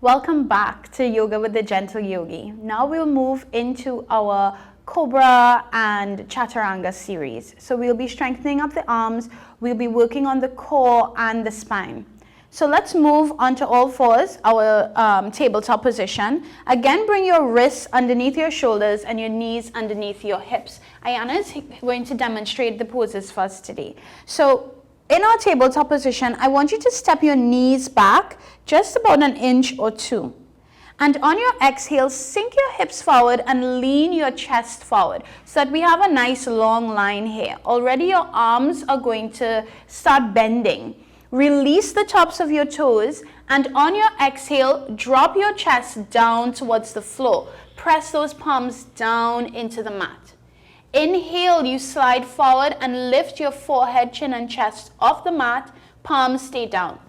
Welcome back to Yoga with the Gentle Yogi. Now we'll move into our Cobra and Chaturanga series. So we'll be strengthening up the arms, we'll be working on the core and the spine. So let's move onto all fours, our tabletop position. Again, bring your wrists underneath your shoulders and your knees underneath your hips. Ayana is going to demonstrate the poses for us today. So in our tabletop position, I want you to step your knees back just about an inch or two. And on your exhale, sink your hips forward and lean your chest forward so that we have a nice long line here. Already your arms are going to start bending. Release the tops of your toes, and on your exhale, drop your chest down towards the floor. Press those palms down into the mat. Inhale, you slide forward and lift your forehead, chin, and chest off the mat. Palms stay down.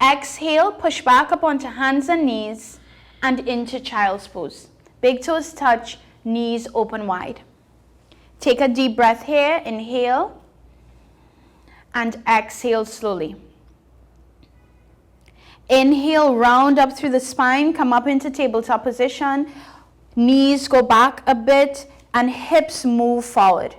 Exhale, push back up onto hands and knees and into child's pose. Big toes touch, knees open wide. Take a deep breath here. Inhale and exhale slowly. Inhale, round up through the spine, come up into tabletop position. Knees go back a bit and hips move forward.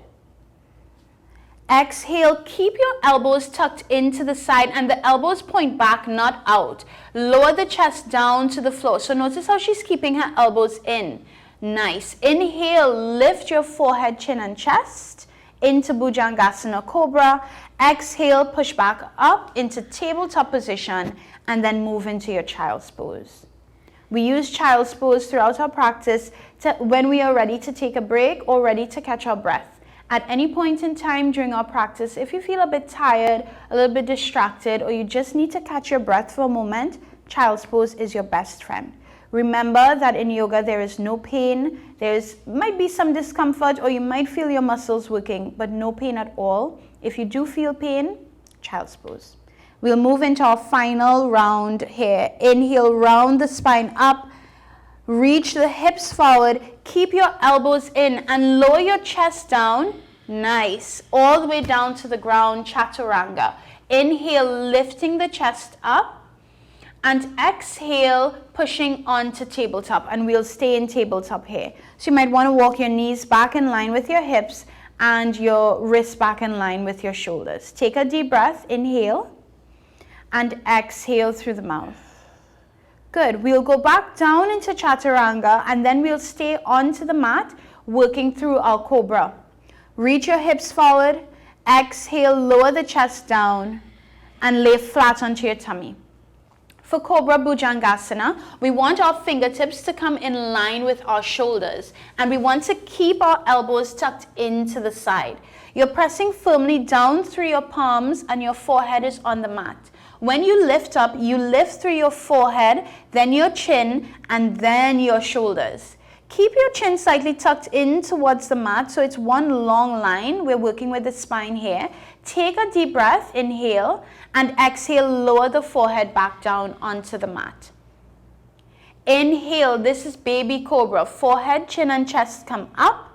Exhale, keep your elbows tucked into the side and the elbows point back, not out. Lower the chest down to the floor. So notice how she's keeping her elbows in. Nice. Inhale, lift your forehead, chin, and chest into Bhujangasana Cobra. Exhale, push back up into tabletop position and then move into your child's pose. We use child's pose throughout our practice when we are ready to take a break or ready to catch our breath. At any point in time during our practice, if you feel a bit tired, a little bit distracted, or you just need to catch your breath for a moment, child's pose is your best friend. Remember that in yoga there is no pain. Might be some discomfort, or you might feel your muscles working, but no pain at all. If you do feel pain, child's pose. We'll move into our final round here. Inhale, round the spine up. Reach the hips forward. Keep your elbows in and lower your chest down. Nice. All the way down to the ground, Chaturanga. Inhale, lifting the chest up. And exhale, pushing onto tabletop. And we'll stay in tabletop here. So you might want to walk your knees back in line with your hips and your wrists back in line with your shoulders. Take a deep breath. Inhale. And exhale through the mouth. Good. We'll go back down into Chaturanga and then we'll stay onto the mat working through our Cobra. Reach your hips forward. Exhale, lower the chest down and lay flat onto your tummy. For Cobra Bhujangasana, we want our fingertips to come in line with our shoulders and we want to keep our elbows tucked into the side. You're pressing firmly down through your palms and your forehead is on the mat. When you lift up, you lift through your forehead, then your chin, and then your shoulders. Keep your chin slightly tucked in towards the mat, so it's one long line. We're working with the spine here. Take a deep breath, inhale, and exhale, lower the forehead back down onto the mat. Inhale, this is baby cobra. Forehead, chin, and chest come up.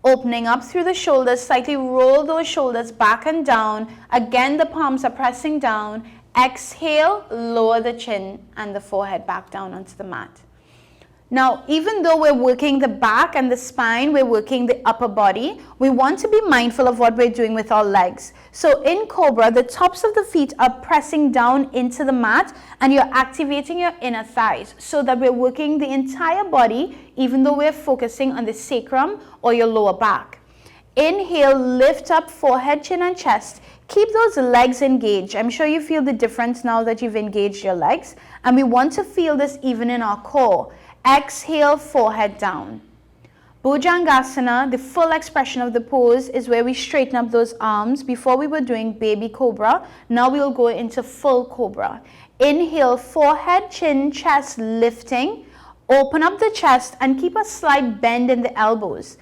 Opening up through the shoulders, slightly roll those shoulders back and down. Again, the palms are pressing down. Exhale, lower the chin and the forehead back down onto the mat. Now, even though we're working the back and the spine, we're working the upper body, we want to be mindful of what we're doing with our legs. So in Cobra, the tops of the feet are pressing down into the mat and you're activating your inner thighs so that we're working the entire body, even though we're focusing on the sacrum or your lower back. Inhale, lift up forehead, chin, and chest. Keep those legs engaged. I'm sure you feel the difference now that you've engaged your legs. And we want to feel this even in our core. Exhale, forehead down. Bhujangasana, the full expression of the pose, is where we straighten up those arms. Before we were doing baby cobra. Now we'll go into full cobra. Inhale, forehead, chin, chest lifting. Open up the chest and keep a slight bend in the elbows.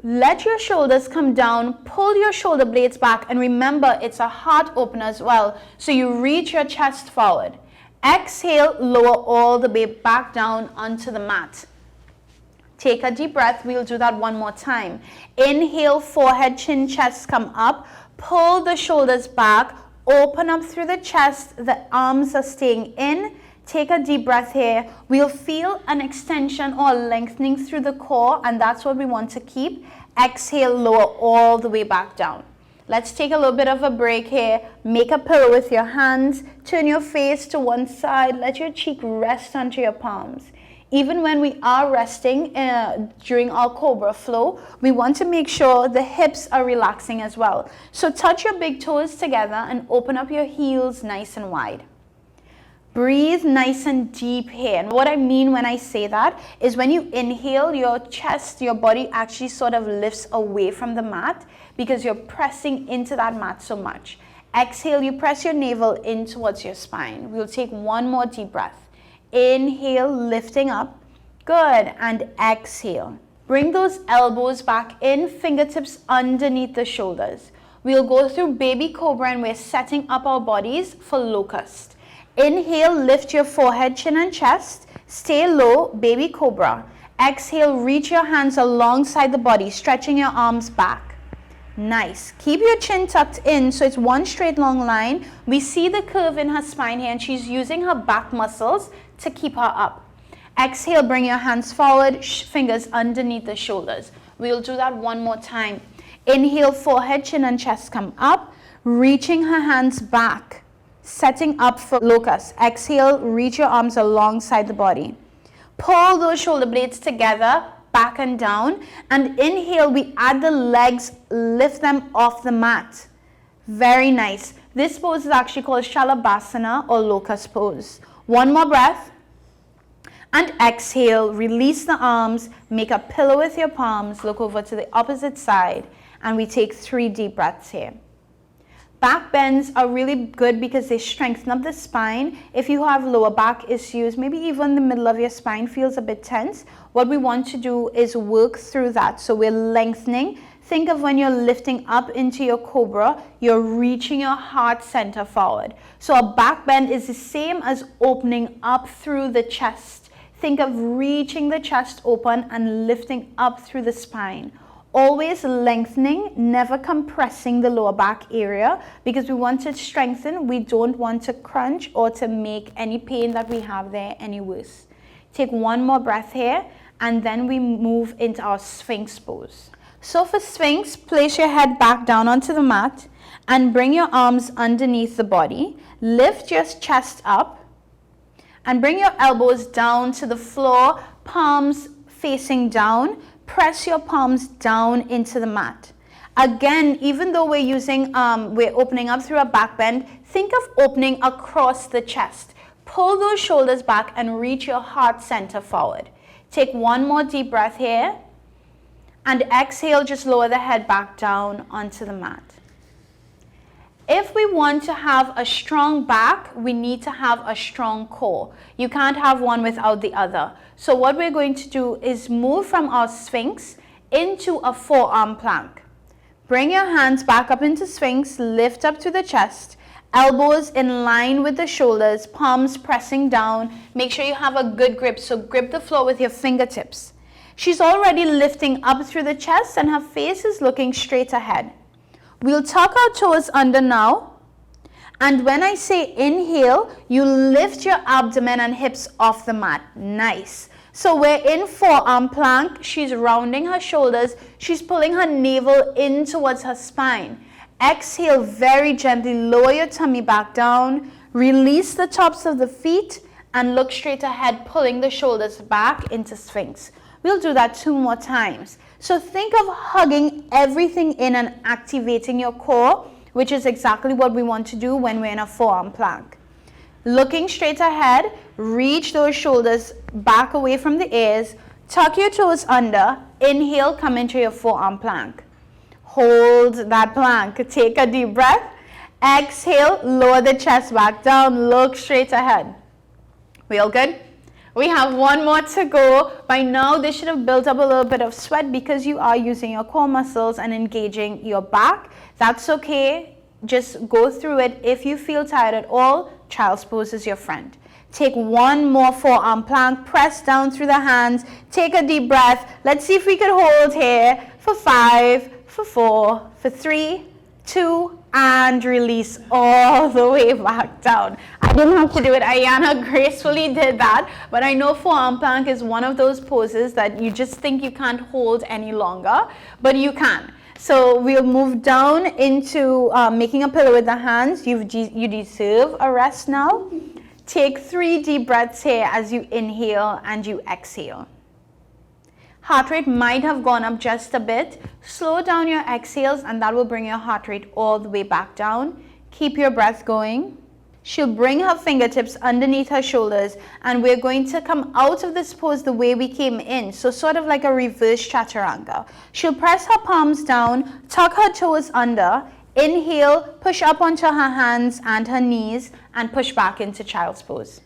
Let your shoulders come down, pull your shoulder blades back, and remember it's a heart opener as well. So you reach your chest forward. Exhale, lower all the way back down onto the mat. Take a deep breath. We'll do that one more time. Inhale, forehead, chin, chest come up. Pull the shoulders back. Open up through the chest. The arms are staying in. Take a deep breath here. We'll feel an extension or lengthening through the core, and that's what we want to keep. Exhale, lower all the way back down. Let's take a little bit of a break here. Make a pillow with your hands. Turn your face to one side. Let your cheek rest onto your palms. Even when we are resting during our Cobra flow, we want to make sure the hips are relaxing as well. So touch your big toes together and open up your heels nice and wide. Breathe nice and deep here. And what I mean when I say that is when you inhale, your chest, your body actually sort of lifts away from the mat because you're pressing into that mat so much. Exhale, you press your navel in towards your spine. We'll take one more deep breath. Inhale, lifting up. Good. And exhale. Bring those elbows back in, fingertips underneath the shoulders. We'll go through baby cobra and we're setting up our bodies for locust. Inhale, lift your forehead, chin and chest. Stay low, baby cobra. Exhale, reach your hands alongside the body, stretching your arms back. Nice. Keep your chin tucked in so it's one straight long line. We see the curve in her spine here and she's using her back muscles to keep her up. Exhale, bring your hands forward, fingers underneath the shoulders. We'll do that one more time. Inhale, forehead, chin and chest come up, reaching her hands back, setting up for locust. Exhale, reach your arms alongside the body. Pull those shoulder blades together, back and down. And inhale, we add the legs, lift them off the mat. Very nice. This pose is actually called Salabasana or locust pose. One more breath. And exhale, release the arms, make a pillow with your palms, look over to the opposite side, and we take 3 deep breaths here. Back bends are really good because they strengthen up the spine. If you have lower back issues, maybe even the middle of your spine feels a bit tense, what we want to do is work through that. So we're lengthening. Think of when you're lifting up into your cobra, you're reaching your heart center forward. So a back bend is the same as opening up through the chest. Think of reaching the chest open and lifting up through the spine. Always lengthening, never compressing the lower back area because we want to strengthen. We don't want to crunch or to make any pain that we have there any worse. Take one more breath here and then we move into our Sphinx pose. So for Sphinx, place your head back down onto the mat and bring your arms underneath the body. Lift your chest up and bring your elbows down to the floor, palms facing down. Press your palms down into the mat. Again, even though we're opening up through a back bend, think of opening across the chest. Pull those shoulders back and reach your heart center forward. Take one more deep breath here. And exhale, just lower the head back down onto the mat. If we want to have a strong back, we need to have a strong core. You can't have one without the other. So what we're going to do is move from our Sphinx into a forearm plank. Bring your hands back up into Sphinx, lift up to the chest, elbows in line with the shoulders, palms pressing down. Make sure you have a good grip, so grip the floor with your fingertips. She's already lifting up through the chest and her face is looking straight ahead. We'll tuck our toes under now. And when I say inhale, you lift your abdomen and hips off the mat. Nice. So we're in forearm plank. She's rounding her shoulders. She's pulling her navel in towards her spine. Exhale very gently. Lower your tummy back down. Release the tops of the feet and look straight ahead, pulling the shoulders back into Sphinx. We'll do that 2 more times. So think of hugging everything in and activating your core, which is exactly what we want to do when we're in a forearm plank. Looking straight ahead, reach those shoulders back away from the ears, tuck your toes under, inhale, come into your forearm plank. Hold that plank, take a deep breath, exhale, lower the chest back down, look straight ahead. We all good? We have 1 more to go. By now, this should have built up a little bit of sweat because you are using your core muscles and engaging your back. That's okay. Just go through it. If you feel tired at all, child's pose is your friend. Take 1 more forearm plank. Press down through the hands. Take a deep breath. Let's see if we could hold here for 5, for 4, for 3, 2, and release all the way back down. I didn't have to do it. Ayana gracefully did that, but I know forearm plank is one of those poses that you just think you can't hold any longer, but you can. So we'll move down into making a pillow with the hands. You deserve a rest now. Take 3 deep breaths here as you inhale and you exhale. Heart rate might have gone up just a bit. Slow down your exhales and that will bring your heart rate all the way back down. Keep your breath going. She'll bring her fingertips underneath her shoulders and we're going to come out of this pose the way we came in. So sort of like a reverse chaturanga. She'll press her palms down, tuck her toes under, inhale, push up onto her hands and her knees and push back into child's pose.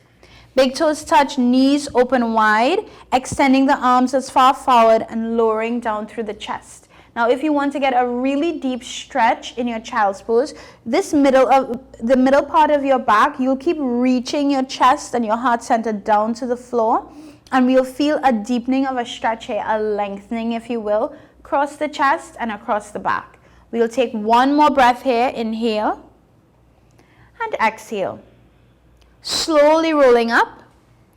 Big toes touch, knees open wide, extending the arms as far forward and lowering down through the chest. Now, if you want to get a really deep stretch in your child's pose, the middle part of your back, you'll keep reaching your chest and your heart center down to the floor, and we'll feel a deepening of a stretch here, a lengthening, if you will, across the chest and across the back. We'll take one more breath here, inhale, and exhale. Slowly rolling up,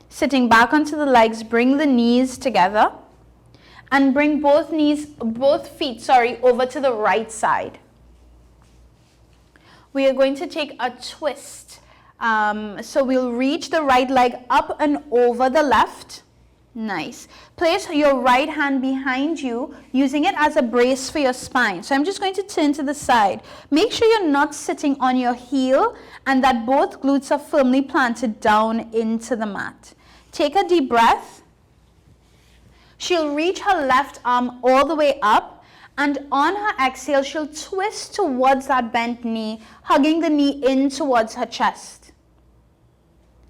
sitting back onto the legs, bring the knees together and bring both feet over to the right side. We are going to take a twist. So we'll reach the right leg up and over the left. Nice. Place your right hand behind you, using it as a brace for your spine. So I'm just going to turn to the side. Make sure you're not sitting on your heel and that both glutes are firmly planted down into the mat. Take a deep breath. She'll reach her left arm all the way up, and on her exhale, she'll twist towards that bent knee, hugging the knee in towards her chest.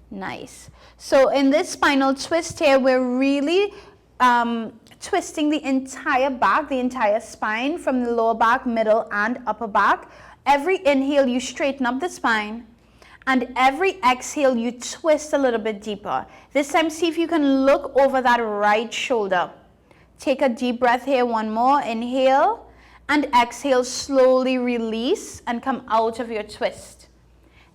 Nice. So in this spinal twist here, we're really twisting the entire back, the entire spine from the lower back, middle, and upper back. Every inhale, you straighten up the spine, and every exhale, you twist a little bit deeper. This time, see if you can look over that right shoulder. Take a deep breath here, one more. Inhale, and exhale, slowly release and come out of your twist.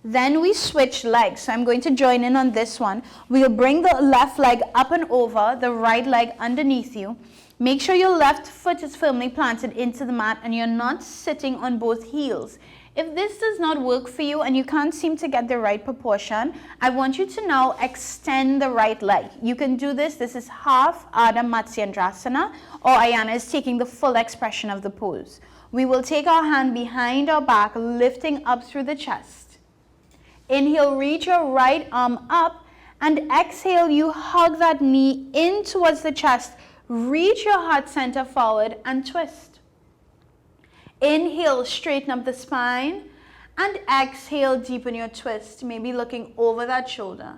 Then we switch legs. So I'm going to join in on this one. We'll bring the left leg up and over, the right leg underneath you. Make sure your left foot is firmly planted into the mat and you're not sitting on both heels. If this does not work for you and you can't seem to get the right proportion, I want you to now extend the right leg. You can do this. This is half Ardha Matsyendrasana, or Ayana is taking the full expression of the pose. We will take our hand behind our back, lifting up through the chest. Inhale, reach your right arm up, and exhale, you hug that knee in towards the chest. Reach your heart center forward and twist. Inhale, straighten up the spine, and exhale, deepen your twist, maybe looking over that shoulder.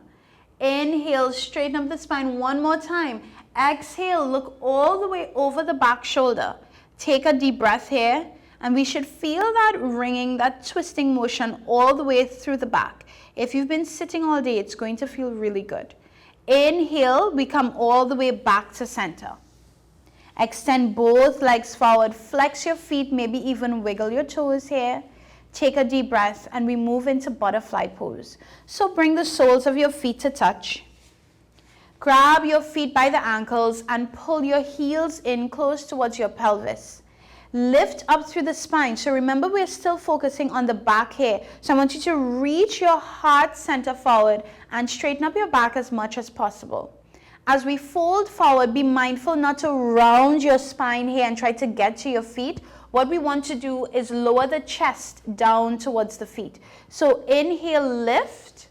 Inhale, straighten up the spine one more time. Exhale, look all the way over the back shoulder. Take a deep breath here, and we should feel that ringing, that twisting motion all the way through the back. If you've been sitting all day, it's going to feel really good. Inhale, we come all the way back to center. Extend both legs forward, flex your feet, maybe even wiggle your toes here. Take a deep breath and we move into butterfly pose. So bring the soles of your feet to touch. Grab your feet by the ankles and pull your heels in close towards your pelvis. Lift up through the spine. So remember, we're still focusing on the back here. So I want you to reach your heart center forward and straighten up your back as much as possible. As we fold forward, be mindful not to round your spine here and try to get to your feet. What we want to do is lower the chest down towards the feet. So inhale, lift.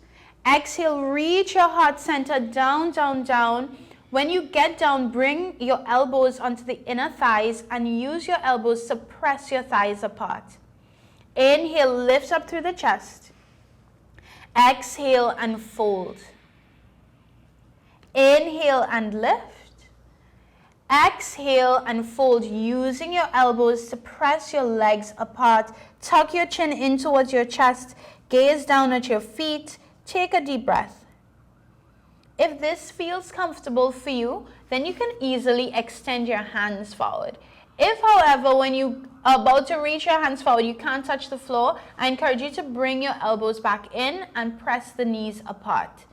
Exhale, reach your heart center down, down, down. When you get down, bring your elbows onto the inner thighs and use your elbows to press your thighs apart. Inhale, lift up through the chest. Exhale and fold. Inhale and lift. Exhale and fold, using your elbows to press your legs apart. Tuck your chin in towards your chest. Gaze down at your feet. Take a deep breath. If this feels comfortable for you, then you can easily extend your hands forward. If, however, when you are about to reach your hands forward, you can't touch the floor, I encourage you to bring your elbows back in and press the knees apart.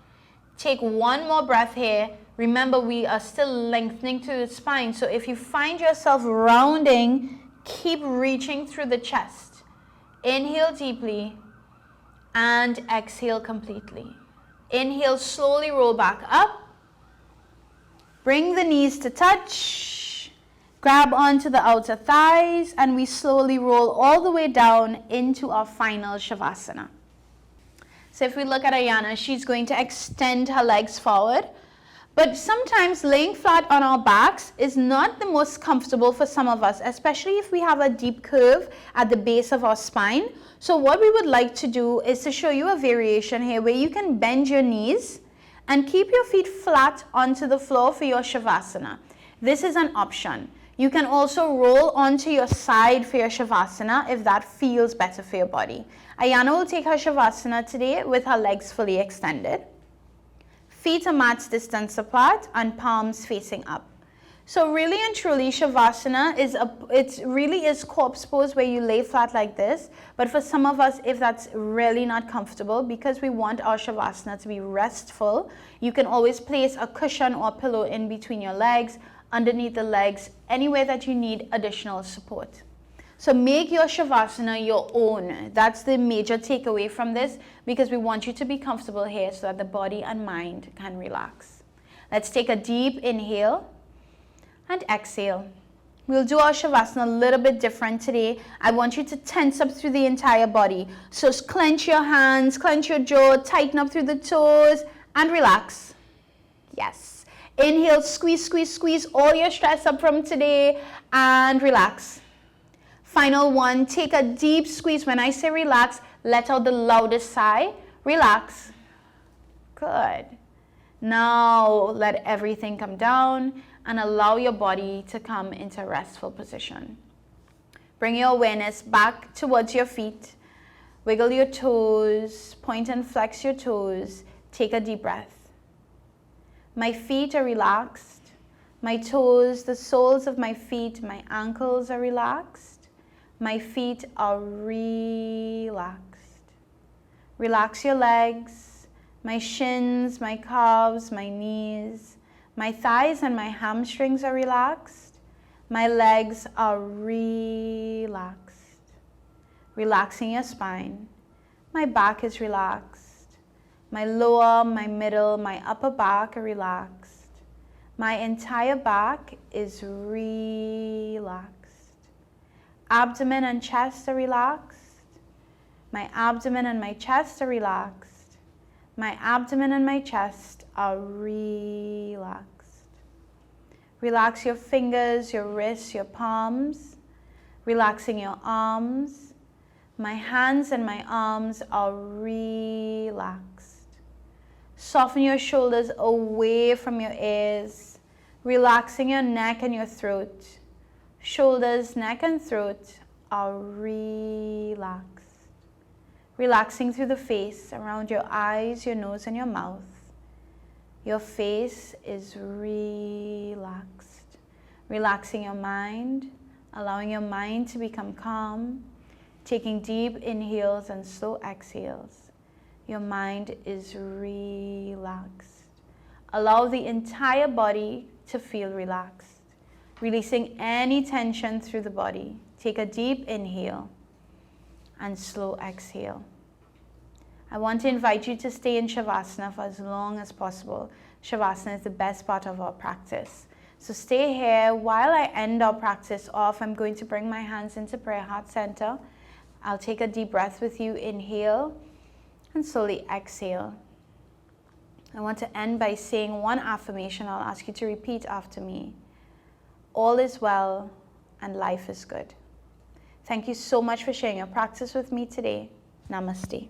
Take one more breath here. Remember, we are still lengthening through the spine, so if you find yourself rounding, keep reaching through the chest. Inhale deeply and exhale completely. Inhale, slowly roll back up. Bring the knees to touch. Grab onto the outer thighs, and we slowly roll all the way down into our final Shavasana. So if we look at Ayana, she's going to extend her legs forward. But sometimes laying flat on our backs is not the most comfortable for some of us, especially if we have a deep curve at the base of our spine. So what we would like to do is to show you a variation here where you can bend your knees and keep your feet flat onto the floor for your Shavasana. This is an option. You can also roll onto your side for your Shavasana if that feels better for your body. Ayana will take her Shavasana today with her legs fully extended. Feet are match distance apart and palms facing up. So really and truly, Shavasana it really is corpse pose where you lay flat like this. But for some of us, if that's really not comfortable, because we want our Shavasana to be restful, you can always place a cushion or pillow in between your legs, underneath the legs, anywhere that you need additional support. So make your Shavasana your own. That's the major takeaway from this, because we want you to be comfortable here so that the body and mind can relax. Let's take a deep inhale and exhale. We'll do our Shavasana a little bit different today. I want you to tense up through the entire body. So clench your hands, clench your jaw, tighten up through the toes, and relax. Yes. Inhale, squeeze, squeeze, squeeze all your stress up from today, and relax. Final one, take a deep squeeze. When I say relax, let out the loudest sigh. Relax. Good. Now let everything come down and allow your body to come into a restful position. Bring your awareness back towards your feet. Wiggle your toes, point and flex your toes. Take a deep breath. My feet are relaxed. My toes, the soles of my feet, my ankles are relaxed. My feet are relaxed. Relax your legs, my shins, my calves, my knees. My thighs and my hamstrings are relaxed. My legs are relaxed. Relaxing your spine. My back is relaxed. My lower, my middle, my upper back are relaxed. My entire back is relaxed. Abdomen and chest are relaxed. My abdomen and my chest are relaxed. My abdomen and my chest are relaxed. Relax your fingers, your wrists, your palms. Relaxing your arms. My hands and my arms are relaxed. Soften your shoulders away from your ears. Relaxing your neck and your throat. Shoulders, neck and throat are relaxed. Relaxing through the face, around your eyes, your nose and your mouth. Your face is relaxed. Relaxing your mind, allowing your mind to become calm. Taking deep inhales and slow exhales. Your mind is relaxed. Allow the entire body to feel relaxed. Releasing any tension through the body. Take a deep inhale and slow exhale. I want to invite you to stay in Shavasana for as long as possible. Shavasana is the best part of our practice. So stay here. While I end our practice off, I'm going to bring my hands into prayer heart center. I'll take a deep breath with you. Inhale and slowly exhale. I want to end by saying one affirmation. I'll ask you to repeat after me. All is well and life is good. Thank you so much for sharing your practice with me today. Namaste.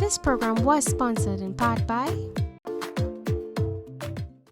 This program was sponsored in part by